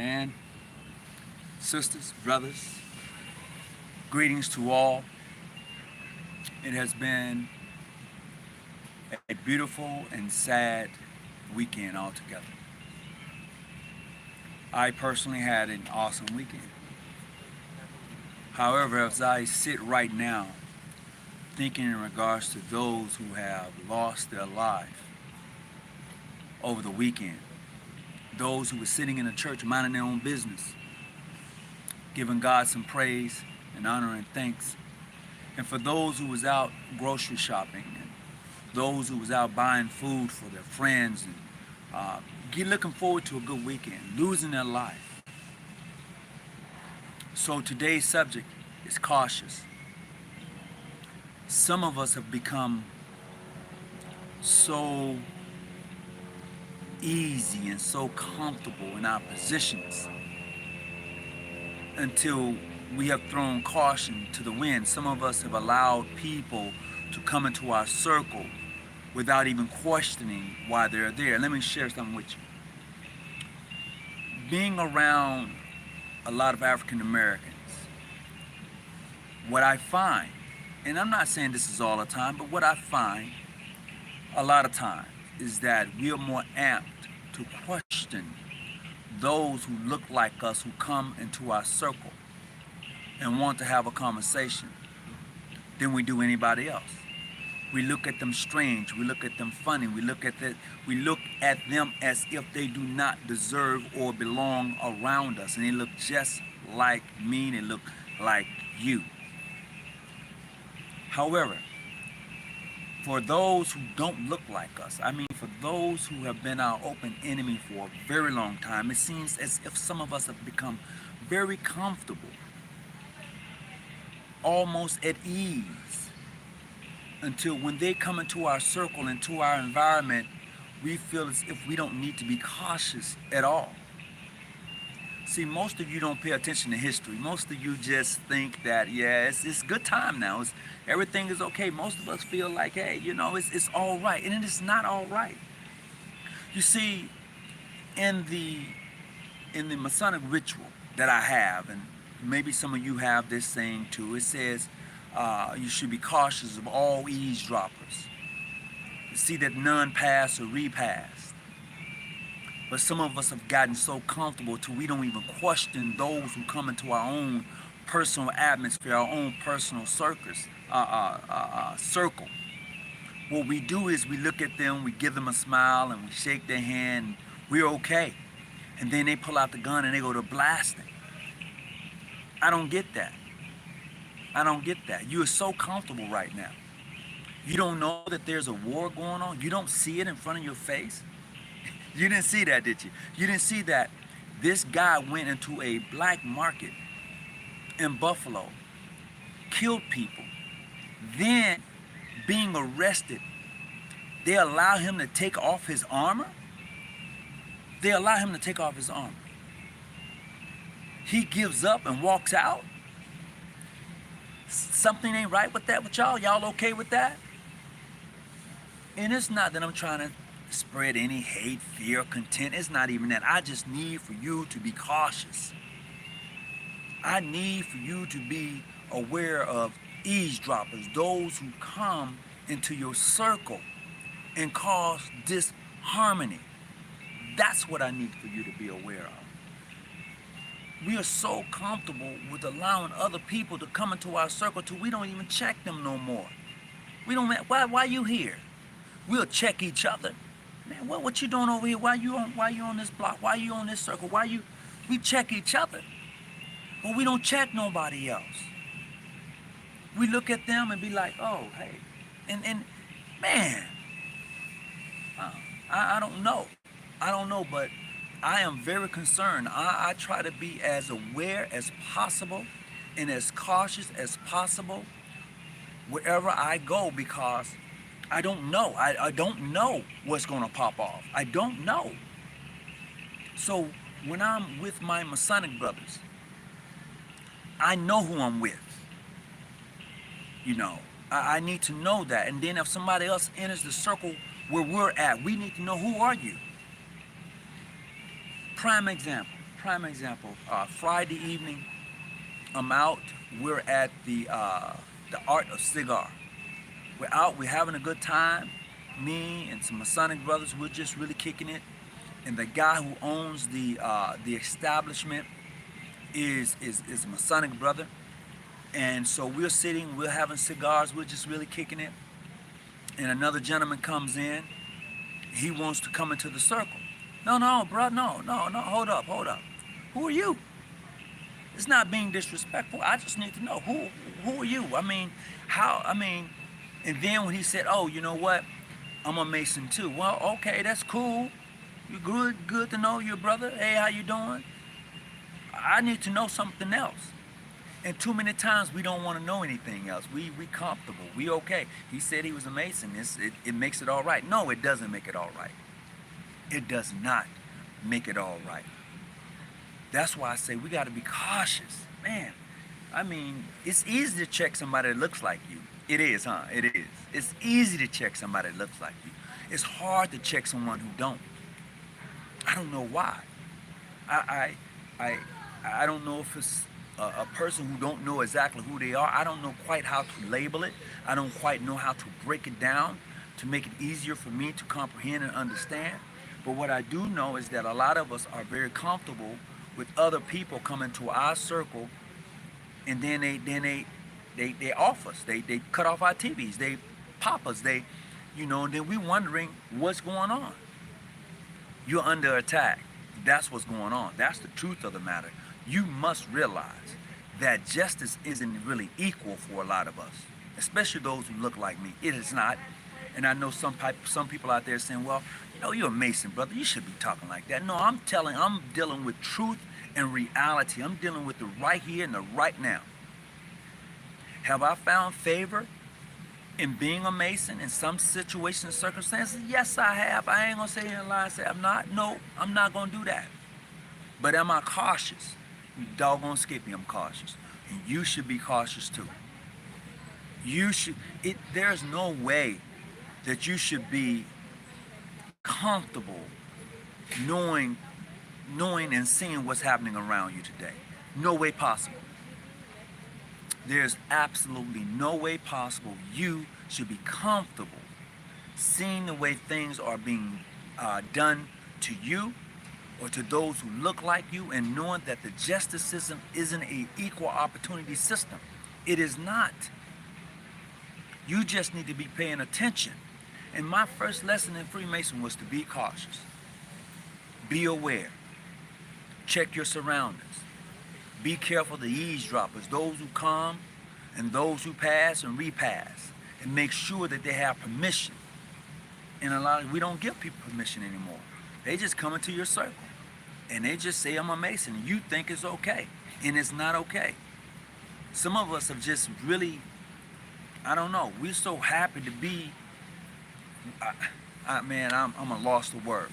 Amen. Sisters, brothers, greetings to all. It has been a beautiful and sad weekend altogether. I personally had an awesome weekend. However, as I sit right now, thinking in regards to those who have lost their life over the weekend, those who were sitting in the church minding their own business, giving God some praise and honor and thanks, and for those who was out grocery shopping, and those who was out buying food for their friends, and looking forward to a good weekend, losing their life. So today's subject is cautious. Some of us have become so easy and so comfortable in our positions until we have thrown caution to the wind. Some of us have allowed people to come into our circle without even questioning why they're there. Let me share something with you. Being around a lot of African Americans, what I find, and I'm not saying this is all the time, but what I find a lot of times is that we are more apt to question those who look like us, who come into our circle and want to have a conversation, than we do anybody else. We look at them strange, we look at them funny, we look at them as if they do not deserve or belong around us, and they look just like me, they look like you. However, for those who don't look like us, for those who have been our open enemy for a very long time, it seems as if some of us have become very comfortable, almost at ease, until when they come into our circle, into our environment, we feel as if we don't need to be cautious at all. See, most of you don't pay attention to history. Most of you just think that, yeah, it's good time now. Everything is okay. Most of us feel like, hey, it's all right. And it is not all right. You see, in the Masonic ritual that I have, and maybe some of you have this saying too, it says you should be cautious of all eavesdroppers. See that none pass or repass. But some of us have gotten so comfortable till we don't even question those who come into our own personal atmosphere, our own personal circle. What we do is we look at them, we give them a smile, and we shake their hand, and we're okay. And then they pull out the gun and they go to blasting. I don't get that. I don't get that. You are so comfortable right now. You don't know that there's a war going on. You don't see it in front of your face. You didn't see that, did you? You didn't see that this guy went into a black market in Buffalo, killed people, then being arrested, they allow him to take off his armor? They allow him to take off his armor. He gives up and walks out? Something ain't right with that with y'all? Y'all okay with that? And it's not that I'm trying to spread any hate, fear, content. It's not even that. I just need for you to be cautious. I need for you to be aware of eavesdroppers, those who come into your circle and cause disharmony. That's what I need for you to be aware of. We are so comfortable with allowing other people to come into our circle till we don't even check them no more. We don't. Why you here? We'll check each other. Man, what you doing over here? Why you on this block? Why you on this circle? We check each other, but we don't check nobody else. We look at them and be like, oh, hey, and man, I don't know. I don't know, but I am very concerned. I try to be as aware as possible and as cautious as possible wherever I go, because I don't know. I don't know what's going to pop off. I don't know. So when I'm with my Masonic brothers, I know who I'm with. I need to know that. And then if somebody else enters the circle where we're at, we need to know, who are you? Prime example. prime example. Friday evening, I'm out. We're at the Art of Cigar. We're out. We're having a good time. Me and some Masonic brothers. We're just really kicking it. And the guy who owns the establishment is a Masonic brother. And so we're sitting. We're having cigars. We're just really kicking it. And another gentleman comes in. He wants to come into the circle. No, no, bro. No, no, no. Hold up, hold up. Who are you? It's not being disrespectful. I just need to know who are you? I mean, how? I mean, and then when he said, "Oh, you know what? I'm a Mason too." Well, okay, that's cool. You good to know you, brother. Hey, how you doing? I need to know something else. And too many times we don't want to know anything else. We comfortable. We okay. He said he was a Mason. It makes it all right. No, it doesn't make it all right. It does not make it all right. That's why I say we got to be cautious, man. I mean, it's easy to check somebody that looks like you. It is, huh? It is. It's easy to check somebody that looks like you. It's hard to check someone who don't. I don't know why. I don't know if it's a person who don't know exactly who they are. I don't know quite how to label it. I don't quite know how to break it down to make it easier for me to comprehend and understand. But what I do know is that a lot of us are very comfortable with other people coming to our circle, and then they off us. They cut off our TVs. They pop us. And then we wondering what's going on. You're under attack. That's what's going on. That's the truth of the matter. You must realize that justice isn't really equal for a lot of us, especially those who look like me. It is not. And I know some people out there saying, well, you're a Mason, brother. You should be talking like that. No, I'm dealing with truth and reality. I'm dealing with the right here and the right now. Have I found favor in being a Mason in some situations and circumstances? Yes, I have. I ain't going to sit here and lie and say I'm not. No, I'm not going to do that. But am I cautious? You doggone Skippy, I'm cautious. And you should be cautious too. There's no way that you should be comfortable knowing and seeing what's happening around you today. No way possible. There's absolutely no way possible you should be comfortable seeing the way things are being done to you or to those who look like you, and knowing that the justice system isn't an equal opportunity system. It is not. You just need to be paying attention. And my first lesson in Freemason was to be cautious. Be aware. Check your surroundings. Be careful of the eavesdroppers, those who come and those who pass and repass. And make sure that they have permission. And we don't give people permission anymore. They just come into your circle. And they just say, I'm a Mason. And you think it's okay. And it's not okay. Some of us have just really, I don't know. We're so happy to be, I'm a lost of words.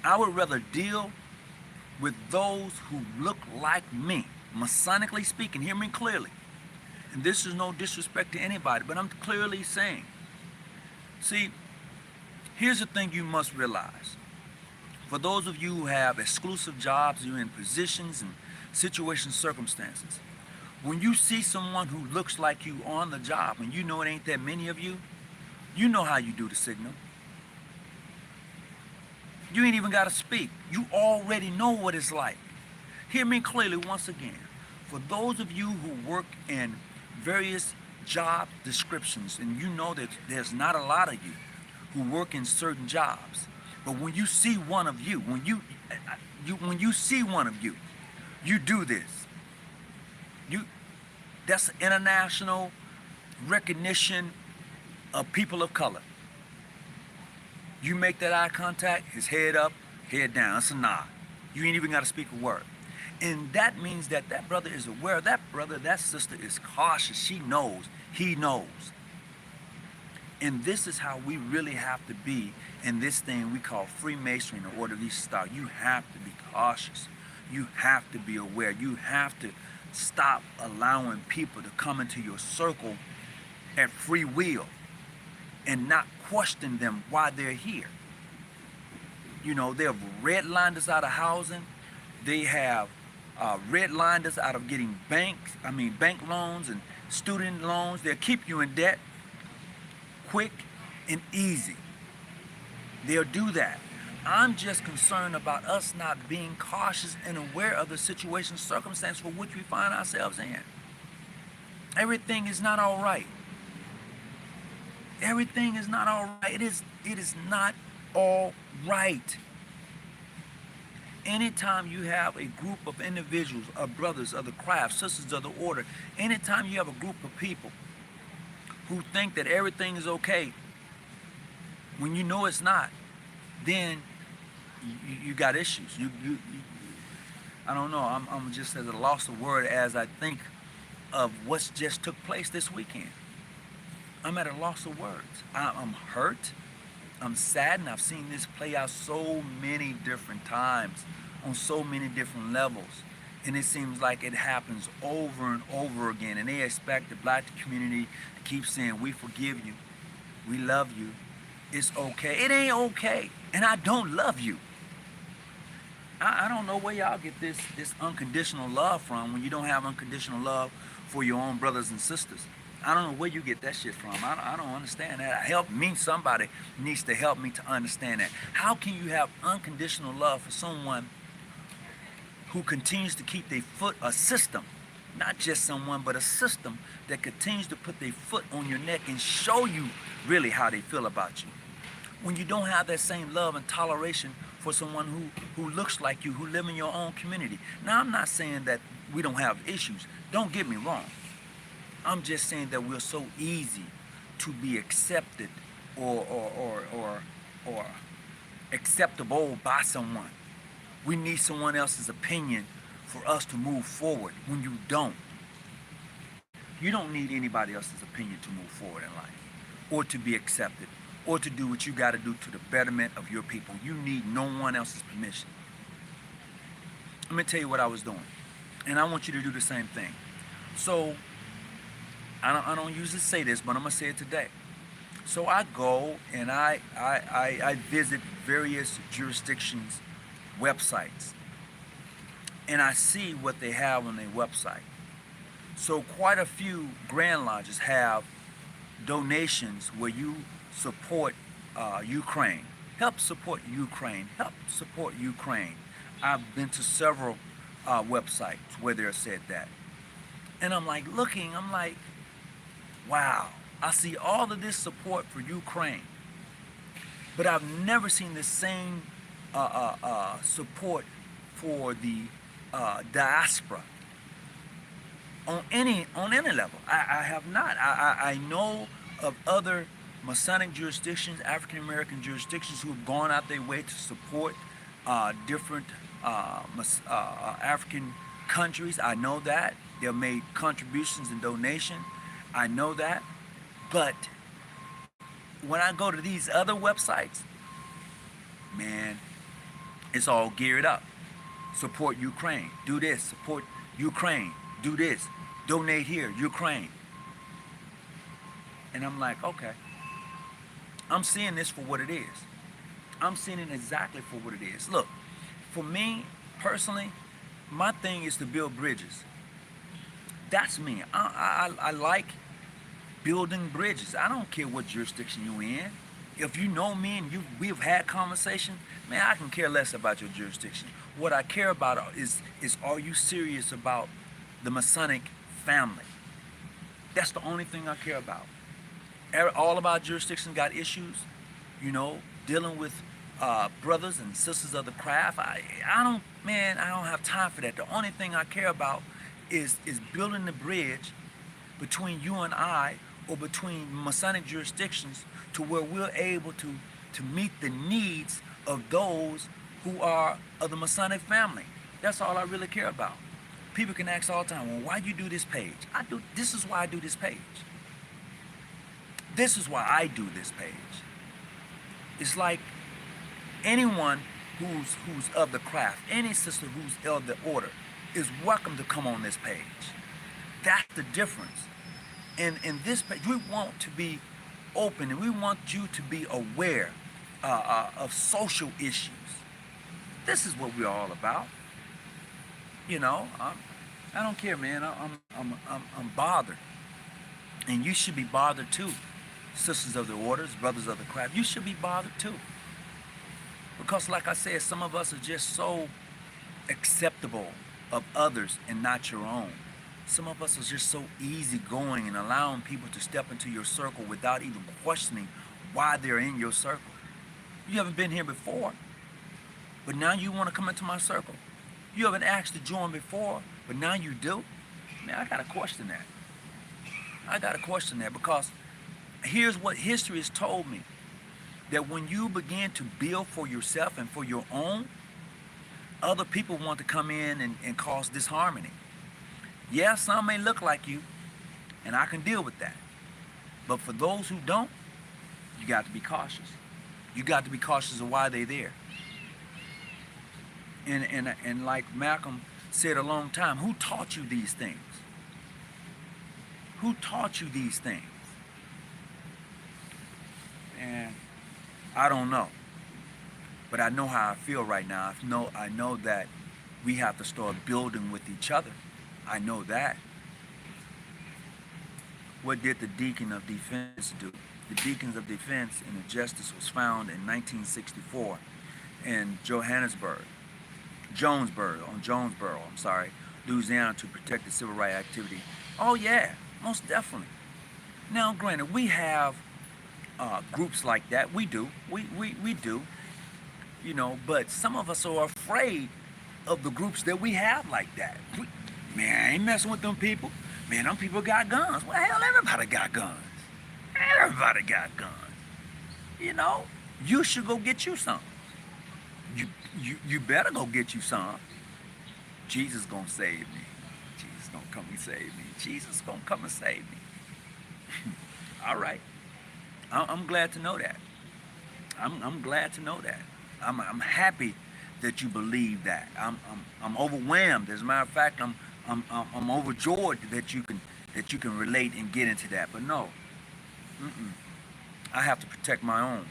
I would rather deal with those who look like me, Masonically speaking. Hear me clearly. And this is no disrespect to anybody, but I'm clearly saying, see, here's the thing you must realize. For those of you who have exclusive jobs, you're in positions and situations, circumstances. When you see someone who looks like you on the job, and you know it ain't that many of you, you know how you do the signal. You ain't even got to speak. You already know what it's like. Hear me clearly once again. For those of you who work in various job descriptions, and you know that there's not a lot of you who work in certain jobs, but when you see one of you, when you see one of you, you do this. That's international recognition of people of color. You make that eye contact, his head up, head down. It's a nod. You ain't even got to speak a word. And that means that that brother is aware. That brother, that sister is cautious. She knows. He knows. And this is how we really have to be in this thing we call Freemasonry in order to start. You have to be cautious. You have to be aware. You have to stop allowing people to come into your circle at free will and not question them why they're here. You know, they've redlined us out of housing. They have redlined us out of getting bank loans and student loans. They'll keep you in debt quick and easy. They'll do that. I'm just concerned about us not being cautious and aware of the situation, circumstance for which we find ourselves in. Everything is not all right. Everything is not all right. It is not all right. Anytime you have a group of individuals, of brothers of the craft, sisters of the order, anytime you have a group of people who think that everything is okay when you know it's not, then you got issues. I don't know. I'm just at a loss of word as I think of what's just took place this weekend. I'm at a loss of words. I'm hurt. I'm saddened. I've seen this play out so many different times on so many different levels. And it seems like it happens over and over again. And they expect the black community to keep saying, we forgive you. We love you. It's okay. It ain't okay. And I don't love you. I don't know where y'all get this unconditional love from when you don't have unconditional love for your own brothers and sisters. I don't know where you get that shit from. I don't understand that. Somebody needs to help me to understand that. How can you have unconditional love for someone who continues to keep their foot, a system, not just someone, but a system that continues to put their foot on your neck and show you really how they feel about you? When you don't have that same love and toleration for someone who looks like you, who live in your own community. Now, I'm not saying that we don't have issues. Don't get me wrong. I'm just saying that we're so easy to be accepted or acceptable by someone. We need someone else's opinion for us to move forward. When you don't need anybody else's opinion to move forward in life or to be accepted or to do what you got to do to the betterment of your people. You need no one else's permission. Let me tell you what I was doing, and I want you to do the same thing. So I don't usually say this, but I'm gonna say it today. So I go and I visit various jurisdictions' websites, and I see what they have on their website. So quite a few Grand Lodges have donations where you support Ukraine. Help support Ukraine. Help support Ukraine. I've been to several websites where they're said that. And I'm like, wow, I see all of this support for Ukraine, but I've never seen the same support for the diaspora on any level. I have not. I know of other Masonic jurisdictions, African American jurisdictions who have gone out their way to support different African countries. I know that. They've made contributions and donations. I know that. But when I go to these other websites, man, it's all geared up. Support Ukraine. Do this. Support Ukraine. Do this. Donate here. Ukraine. And I'm like, okay. I'm seeing this for what it is. I'm seeing it exactly for what it is. Look, for me, personally, my thing is to build bridges. That's me. I like building bridges. I don't care what jurisdiction you're in. If you know me and we've had conversation, man, I can care less about your jurisdiction. What I care about is are you serious about the Masonic family? That's the only thing I care about. All of our jurisdictions got issues, dealing with brothers and sisters of the craft. I don't have time for that. The only thing I care about is building the bridge between you and I, or between Masonic jurisdictions, to where we're able to meet the needs of those who are of the Masonic family. That's all I really care about. People can ask all the time, well, why do you do this page? This is why I do this page. This is why I do this page. It's like anyone who's of the craft, any sister who's of the order, is welcome to come on this page. That's the difference. And in this page, we want to be open, and we want you to be aware of social issues. This is what we're all about. You know, I don't care, man. I'm bothered, and you should be bothered too. Sisters of the orders, brothers of the craft, you should be bothered too. Because, like I said, some of us are just so acceptable of others and not your own. Some of us are just so easygoing and allowing people to step into your circle without even questioning why they're in your circle. You haven't been here before, but now you want to come into my circle. You haven't asked to join before, but now you do. Man, I gotta question that. I gotta question that because here's what history has told me: that when you begin to build for yourself and for your own, other people want to come in and cause disharmony. Yeah, some may look like you, and I can deal with that. But for those who don't, you got to be cautious. You got to be cautious of why they're there. And like Malcolm said a long time, who taught you these things? Who taught you these things? And I don't know. But I know how I feel right now. I know that we have to start building with each other. I know that. What did the Deacon of Defense do? The Deacons of Defense and the Justice was found in 1964 in Jonesboro, Louisiana, to protect the civil rights activity. Oh yeah, most definitely. Now, granted, we have groups like that. We do. We do. You know, but some of us are afraid of the groups that we have like that. Man, I ain't messing with them people. Man, them people got guns. Well, hell, everybody got guns. Everybody got guns. You know, you should go get you some. You better go get you some. Jesus gonna save me. Jesus gonna come and save me. Jesus gonna come and save me. All right. I'm glad to know that. I'm glad to know that. I'm happy that you believe that. I'm overwhelmed. As a matter of fact, I'm overjoyed that you can relate and get into that. But no, I have to protect my own.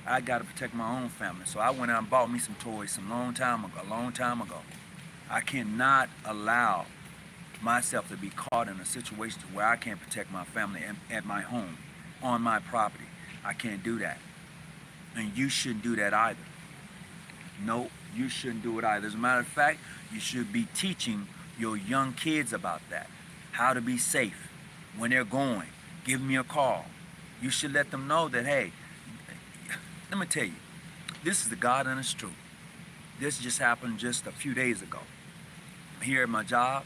I got to protect my own family. So I went out and bought me some toys a long time ago. I cannot allow myself to be caught in a situation where I can't protect my family at my home, on my property. I can't do that. And you shouldn't do that either. No, you shouldn't do it either. As a matter of fact, you should be teaching your young kids about that. How to be safe when they're going. Give me a call. You should let them know that, hey, let me tell you, this is the God honest truth. This just happened just a few days ago. Here at my job,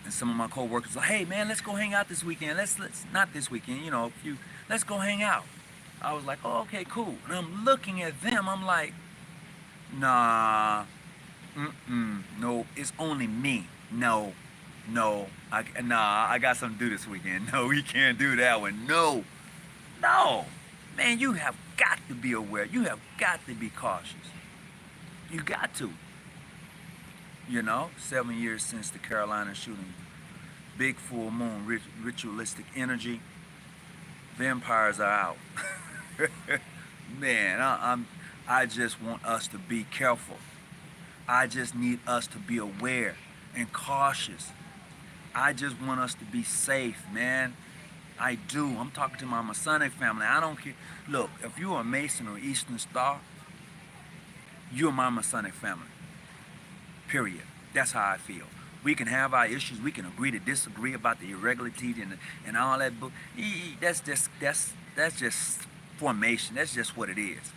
and some of my co-workers are like, hey man, let's go hang out this weekend. Let's not this weekend, you know, let's go hang out. I was like, oh, okay, cool. And I'm looking at them, I'm like, nah, no, it's only me. No, I got something to do this weekend. No, we can't do that one. No, man, you have got to be aware. You have got to be cautious. You got to. You know, 7 years since the Carolina shooting. Big full moon, ritualistic energy. Vampires are out. Man, I just want us to be careful. I just need us to be aware and cautious. I just want us to be safe, man. I do. I'm talking to my Masonic family. I don't care. Look, if you're a Mason or Eastern Star, you're my Masonic family. Period. That's how I feel. We can have our issues. We can agree to disagree about the irregularities and all that. But that's just formation. That's just what it is.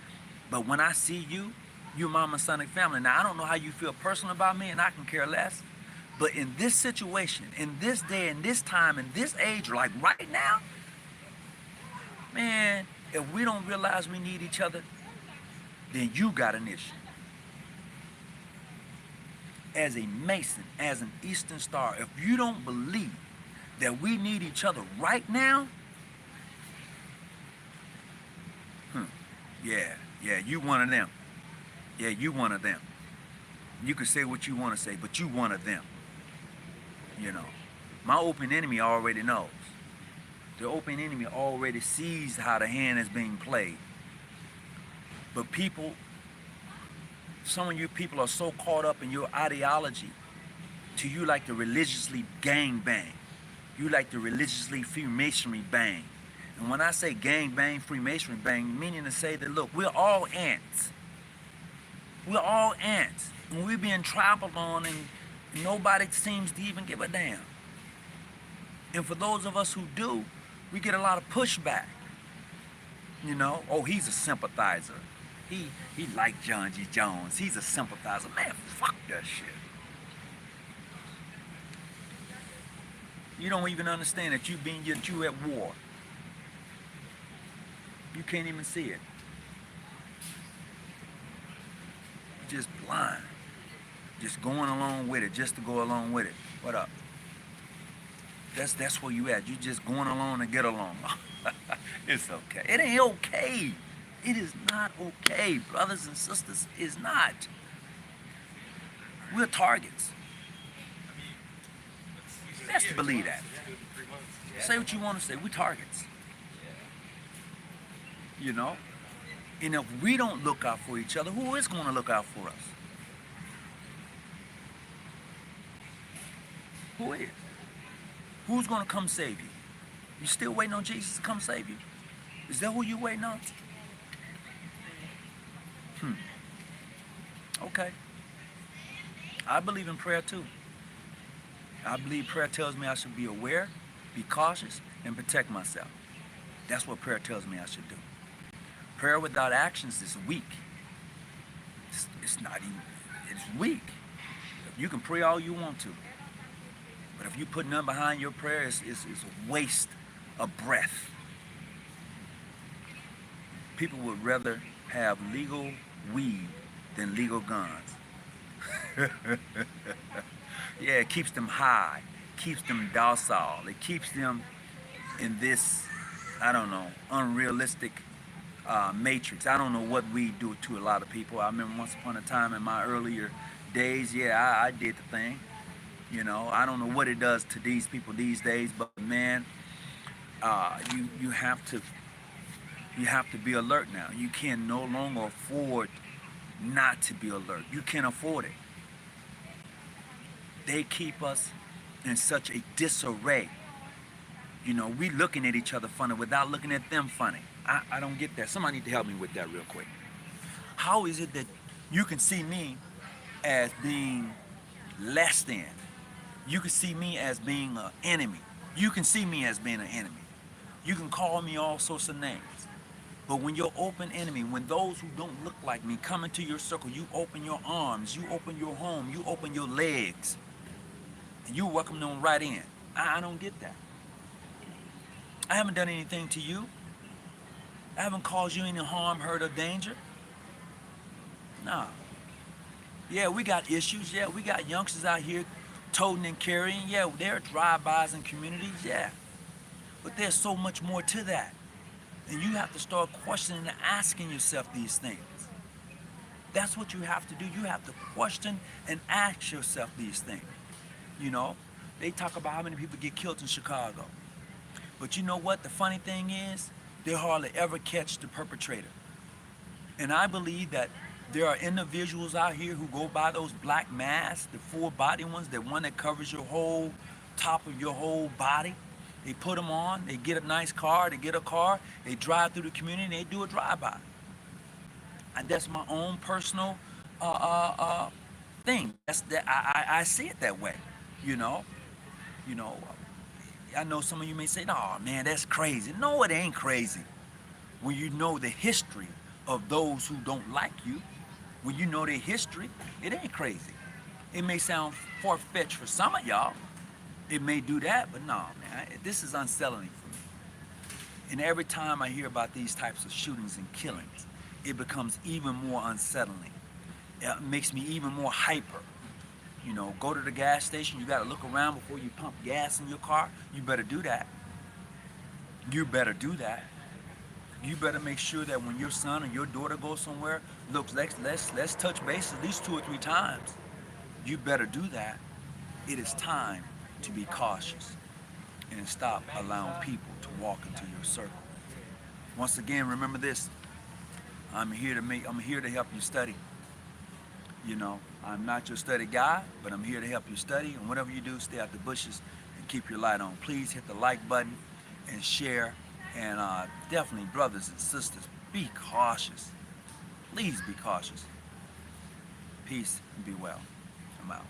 But when I see you, you're my Masonic family. Now I don't know how you feel personally about me, and I can care less. But in this situation, in this day, in this time, in this age, like right now, man, if we don't realize we need each other, then you got an issue. As a Mason, as an Eastern Star, if you don't believe that we need each other right now, yeah, you one of them. Yeah, you one of them. You can say what you want to say, but you one of them. You know, my open enemy already knows. The open enemy already sees how the hand is being played. But people some of you people are so caught up in your ideology to you like to religiously gang bang. You like to religiously Freemasonry bang. And when I say gang bang, Freemasonry bang, meaning to say that, look, we're all ants. We're all ants. And we're being trampled on and nobody seems to even give a damn. And for those of us who do, we get a lot of pushback. You know, oh, he's a sympathizer. He liked John G. Jones. He's a sympathizer. Man, fuck that shit. You don't even understand that you at war. You can't even see it. Just blind. Just going along with it, just to go along with it. What up? That's where you at. You just going along to get along. It's okay. It ain't okay. It is not okay, brothers and sisters. It's not. We're targets. Best to believe that. Say what you want to say. We're targets. You know? And if we don't look out for each other, who is going to look out for us? Who is? Who's going to come save you? You still waiting on Jesus to come save you? Is that who you waiting on? Okay. I believe in prayer too. I believe prayer tells me I should be aware, be cautious, and protect myself. That's what prayer tells me I should do. Prayer without actions is weak. It's not even, it's weak. You can pray all you want to. But if you put none behind your prayer, it's a waste of breath. People would rather have legal weed than legal guns. Yeah, it keeps them high, keeps them docile. It keeps them in this, I don't know, unrealistic matrix. I don't know what weed do to a lot of people. I remember once upon a time in my earlier days, yeah, I did the thing. You know, I don't know what it does to these people these days, but man, you have to be alert now. You can no longer afford not to be alert. You can't afford it. They keep us in such a disarray. You know, we looking at each other funny without looking at them funny. I don't get that. Somebody need to help me with that real quick. How is it that you can see me as being less than? You can see me as being an enemy. You can see me as being an enemy. You can call me all sorts of names. But when you're open enemy, when those who don't look like me come into your circle, you open your arms, you open your home, you open your legs, and you welcome them right in. I don't get that. I haven't done anything to you. I haven't caused you any harm, hurt, or danger. No. Yeah, we got issues. Yeah, we got youngsters out here toting and carrying. Yeah, there are drive-bys in communities. Yeah. But there's so much more to that. And you have to start questioning and asking yourself these things. That's what you have to do. You have to question and ask yourself these things. You know, they talk about how many people get killed in Chicago. But you know what? The funny thing is, they hardly ever catch the perpetrator. And I believe that there are individuals out here who go by those black masks, the full body ones, the one that covers your whole top of your whole body. They put them on, they get a nice car, they get a car, they drive through the community, and they do a drive-by. And that's my own personal thing. I see it that way, you know. You know, I know some of you may say, "No, man, that's crazy." No, it ain't crazy. When you know the history of those who don't like you, when you know their history, it ain't crazy. It may sound far-fetched for some of y'all. It may do that, but no, man, this is unsettling for me. And every time I hear about these types of shootings and killings, it becomes even more unsettling. It makes me even more hyper. You know, go to the gas station, you gotta look around before you pump gas in your car. You better do that. You better do that. You better make sure that when your son or your daughter goes somewhere, look, let's touch base at least 2 or 3 times. You better do that. It is time to be cautious and stop allowing people to walk into your circle. Once again, remember this. I'm here to help you study. You know, I'm not your study guy, but I'm here to help you study. And whatever you do, stay out the bushes and keep your light on. Please hit the like button and share. And definitely, brothers and sisters, be cautious. Please be cautious. Peace and be well. I'm out.